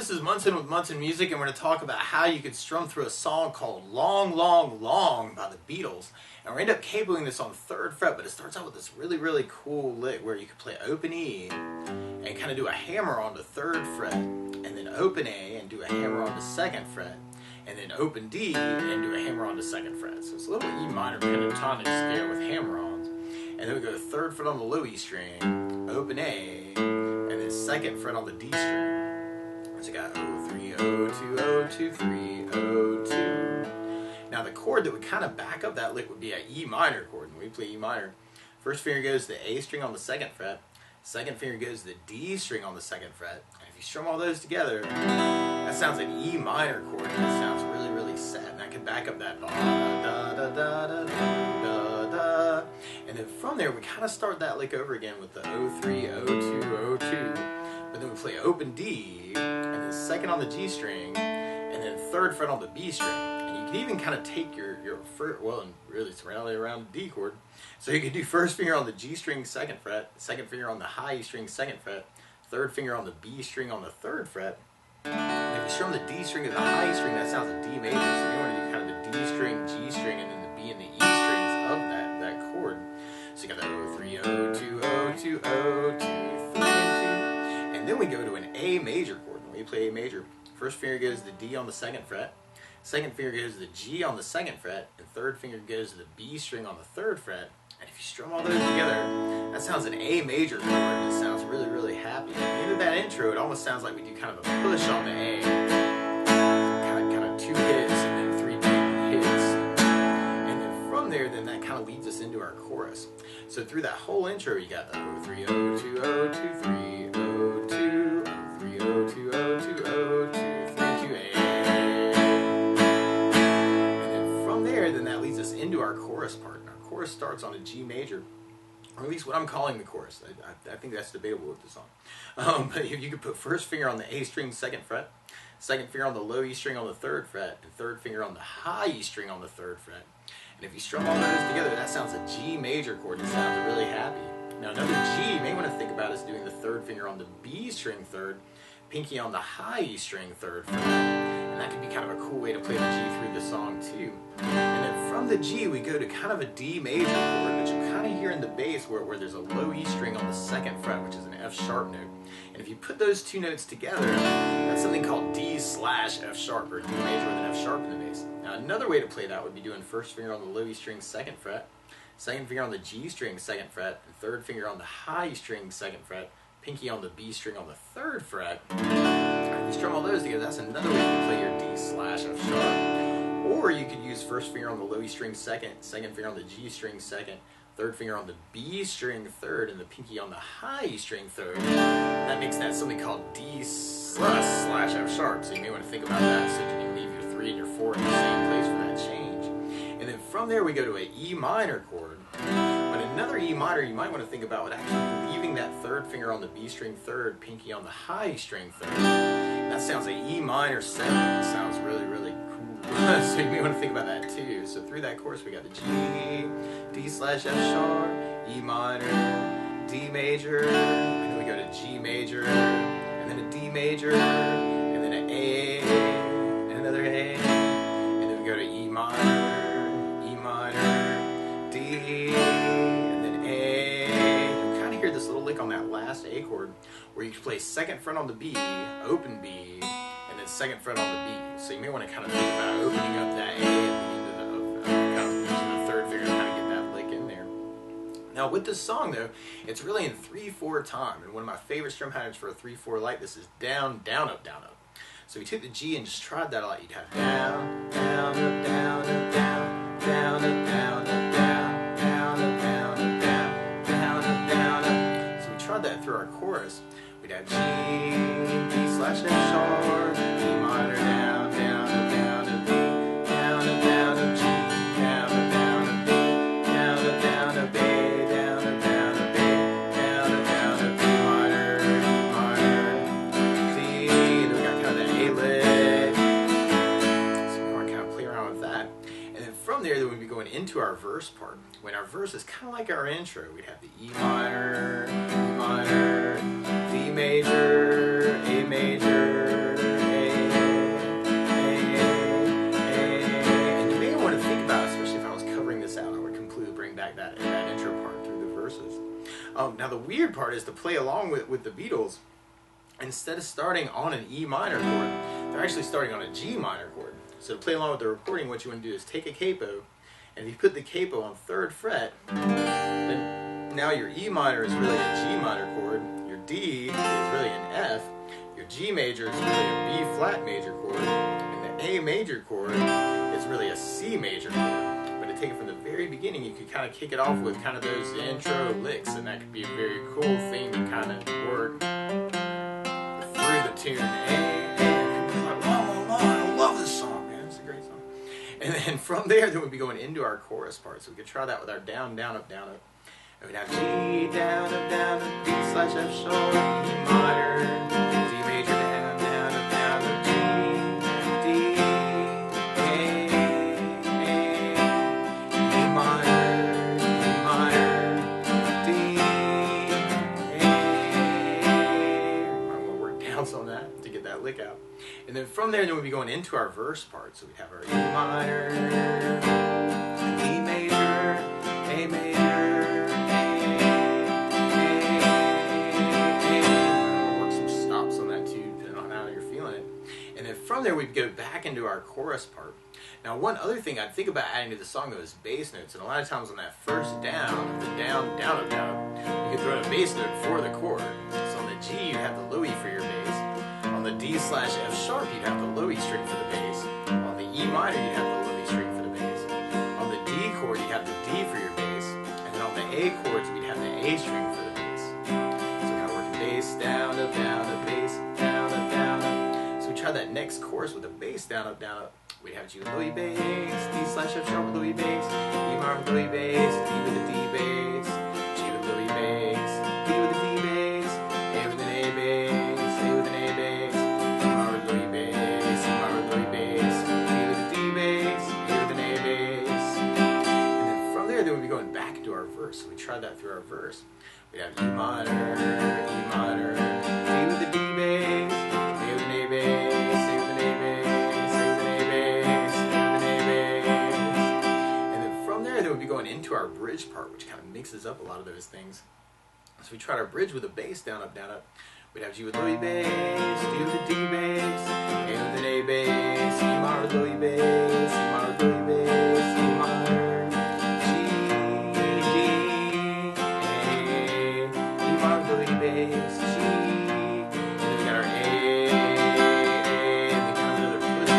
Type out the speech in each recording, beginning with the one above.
this is Munson with Munson Music, and we're going to talk about how you could strum through a song called Long, Long, Long by the Beatles. And we're going to end up cabling this on the 3rd fret, but it starts out with this really, really cool lick where you can play open E and kind of do a hammer on the 3rd fret, and then open A and do a hammer on the 2nd fret, and then open D and do a hammer on the 2nd fret. So it's a little E minor pentatonic scale with hammer-ons. And then we go to 3rd fret on the low E string, open A, and then 2nd fret on the D string. So you got 0-3, 0-2, 0-2, 3, 0-2. Now the chord that would kind of back up that lick would be an E minor chord. When we play E minor, first finger goes to the A string on the 2nd fret, second finger goes to the D string on the 2nd fret. And if you strum all those together, that sounds like an E minor chord, and it sounds really, really sad. And I can back up that da da da da da da da. And then from there, we kind of start that lick over again with the 0-3, 0-2, 0-2. But then we play open D, and then 2nd on the G string, and then 3rd fret on the B string. And you can even kind of take your well, and really it's rally around the D chord. So you can do 1st finger on the G string, 2nd fret, 2nd finger on the high E string, 2nd fret, 3rd finger on the B string on the 3rd fret. And if you strum the D string to the high E string, that sounds a D major. So you want to do kind of the D string, G string, and then the B and the E strings of that chord. So you got that 0-3, 0-2, 0-2, 0-2, 3, and then we go to an A major chord. When we play A major, first finger goes to the D on the 2nd fret, second finger goes to the G on the 2nd fret, and 3rd finger goes to the B string on the 3rd fret. And if you strum all those together, that sounds an A major chord, and it sounds really, really happy. At the end of that intro, it almost sounds like we do kind of a push on the A. Kind of 2 hits and then 3 deep hits. And then from there, then that kind of leads us into our chorus. So through that whole intro, you got the 0-3, 0-2, 0-2, 3, 0-2, 0-3, 0-2, 0-2, 0-2, 3, 2, A. And then from there, then that leads us into our chorus part. And our chorus starts on a G major, or at least what I'm calling the chorus. I think that's debatable with the song. But you could put 1st finger on the A string, 2nd fret, 2nd finger on the low E string on the 3rd fret, and 3rd finger on the high E string on the 3rd fret. And if you strum all those together, that sounds a G major chord and sounds really happy. Now another G you may want to think about is doing the 3rd finger on the B string 3rd, pinky on the high E string 3rd fret. And that could be kind of a cool way to play the G through the song too. And then from the G we go to kind of a D major chord, which you'll kind of hear in the bass where there's a low E string on the 2nd fret, which is an F sharp note. And if you put those 2 notes together, that's something called D/F sharp, or D major with an F sharp in the bass. Now another way to play that would be doing 1st finger on the low E string, 2nd fret, 2nd finger on the G string, 2nd fret, and 3rd finger on the high E string, 2nd fret, pinky on the B string on the 3rd fret. And if you strum all those together, that's another way to play your D/F sharp. Or you could use 1st finger on the low E string 2nd, 2nd finger on the G string 2nd, 3rd finger on the B string 3rd, and the pinky on the high E string 3rd. That makes that something called D/F sharp. So you may want to think about that so you can leave your 3 and your 4 in the same place for that change. And then from there we go to an E minor chord. But another E minor you might want to think about would actually be leaving that 3rd finger on the B string 3rd, pinky on the high E string 3rd. That sounds like E minor 7. It sounds really, really cool. So you may want to think about that too. So through that chorus we got the G, D/F sharp, E minor, D major, and then we go to G major, and then a D major, and then an A, and another A, and then we go to E minor, D, and then A. You kind of hear this little lick on that last A chord where you can play 2nd fret on the B, open B, and then 2nd fret on the B. So you may want to kind of think about opening up that A at the end of kind of using the 3rd finger to kind of get that lick in there. Now with this song though, it's really in 3/4 time, and one of my favorite strum patterns for a 3/4 like this is down, down, up, down, up. So if you took the G and just tried that a lot, you'd have down, down, up, down, up, down, down, up, down, up, down, down, up, down, up, down, down, up, down, up. So we tried that through our chorus. We'd have G, D/F sharp, E minor, down, down, up, down, up, D, down, up, down, up, G, down, up, down, up, D, down, up, down, up, A, down, up, down, up, A, down, up, down, up, D minor, D. Then we got kind of that A lick. So we want to kind of play around with that. And then from there, then we'd be going into our verse part. When our verse is kind of like our intro, we'd have the E minor, D major, A major, Now the weird part is to play along with the Beatles. Instead of starting on an E minor chord, they're actually starting on a G minor chord. So to play along with the recording, what you want to do is take a capo, and if you put the capo on 3rd fret, then now your E minor is really a G minor chord, your D is really an F, your G major is really a B flat major chord, and the A major chord is really a C major chord. But to take it from the very beginning, you could kind of kick it off with kind of those intro licks, and that could be a very cool thing to kind of work through the tune. I love this song, man. It's a great song. And then from there, then we'd be going into our chorus part. So we could try that with our down, down, up, down, up. And we'd have G, down, up, D slash F sharp, E minor, D major, down, down, up, G, D, A, E minor, D, A. I'm gonna work downs on that to get that lick out. And then from there, then we'd be going into our verse part. So we'd have our E minor, E major, A major, I'll work some stops on that too, depending on how you're feeling it. And then from there, we'd go back into our chorus part. Now, one other thing I'd think about adding to the song, though, is bass notes. And a lot of times on that first down, the down, down, up, down, you can throw in a bass note for the chord. So on the G, you have the low E for your bass. On the D slash F sharp, you'd have the low E string for the bass. On the E minor, you'd have the low E string for the bass. On the D chord, you'd have the D for your bass. And then on the A chords, we'd have the A string for the bass. So kind of working bass, down, up, bass, down, up. So we try that next chorus with a bass, down, up, down, up. We'd have G with low E bass, D slash F sharp with low E bass, E minor with low E bass, D with a D bass, G with low E bass, D with a D bass, A with an A bass, A with an A bass, E minor with low E bass, E minor with low E bass, D with a D bass, A with an A bass. And then from there, then we'd be going back into our verse. So we tried that through our verse. We'd have E minor, D with a D bass, A with an A bass, A with an A bass. Then we'd be going into our bridge part, which kind of mixes up a lot of those things. So we tried our bridge with a bass, down, up, down, up. We'd have G with low E bass, D with a D bass, A with an A bass, E minor with low E bass, E minor with low E bass, E minor, G, D, A, E minor with low E bass, G, and then we got our A, and then kind of another push on the A.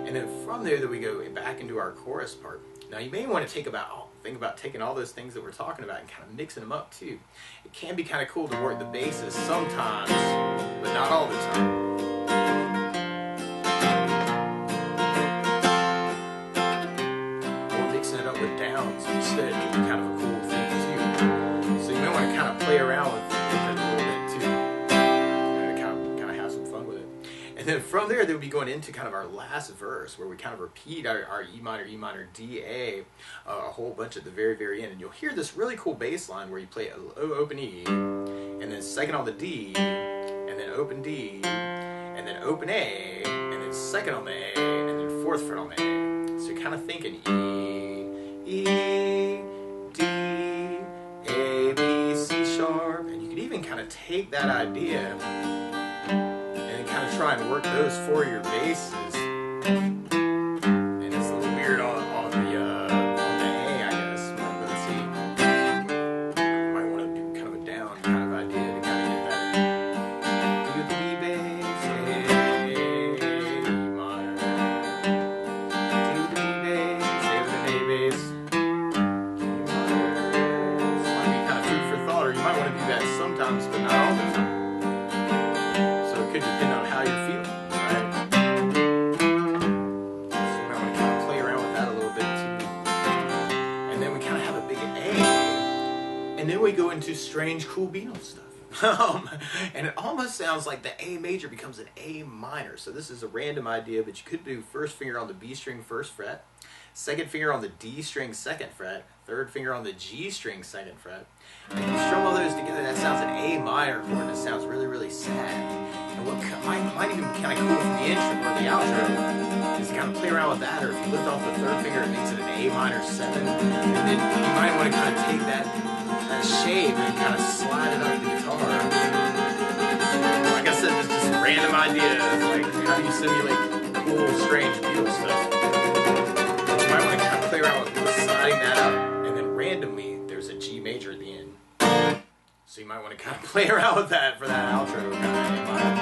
And then from there, we go back into our chorus part. Now you may want to think about taking all those things that we're talking about and kind of mixing them up too. It can be kind of cool to work the basses sometimes, but not all the time. Or mixing it up with downs instead can be kind of a cool thing too. So you may want to kind of play around with it a little bit too. Kind of have some fun with it. And then from there, they would be going into kind of our last verse where we kind of repeat our E minor, D, A, a whole bunch at the very, very end. And you'll hear this really cool bass line where you play a low open E, and then second on the D, and then open D, and then open A, and then second on the A, and then 4th fret on the A. So you're kind of thinking E, D, A, B, C sharp. And you could even kind of take that idea kind of try and work those for your basses, and it's a little weird on the A, I guess. But let's see. You might want to do kind of a down kind of idea to kind of get that. D with the D bass, A, E minor. D with the D bass, A with an A bass, E minor. This might be kind of food for thought, or you might want to do that sometimes, but not all the time. Could depend on how you're feeling, right? So I want to kind of play around with that a little bit too. And then we kind of have a big A. And then we go into strange, cool Beatles stuff. And it almost sounds like the A major becomes an A minor. So this is a random idea, but you could do first finger on the B string, 1st fret, second finger on the D string, 2nd fret, third finger on the G string, 2nd fret. And if you strum all those together, that sounds an A minor chord, and it sounds really, really sad. And what might even be kind of cool from the intro or the outro is to kind of play around with that, or if you lift off the 3rd finger, it makes it an A minor 7. And then you might want to kind of take that shape and kind of slide it up the guitar. Like I said, just random ideas, like how do you simulate cool, strange Beatles stuff. But you might want to kind of play around with sliding that up, and then randomly there's a G major at the end. So you might want to kind of play around with that for that outro kind of in mind.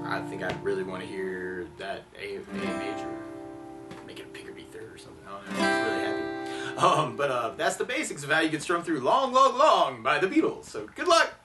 I think I'd really want to hear that A major, make it a pick or B third or something. I don't know. I'm really happy. But that's the basics of how you can strum through Long, Long, Long by the Beatles. So good luck.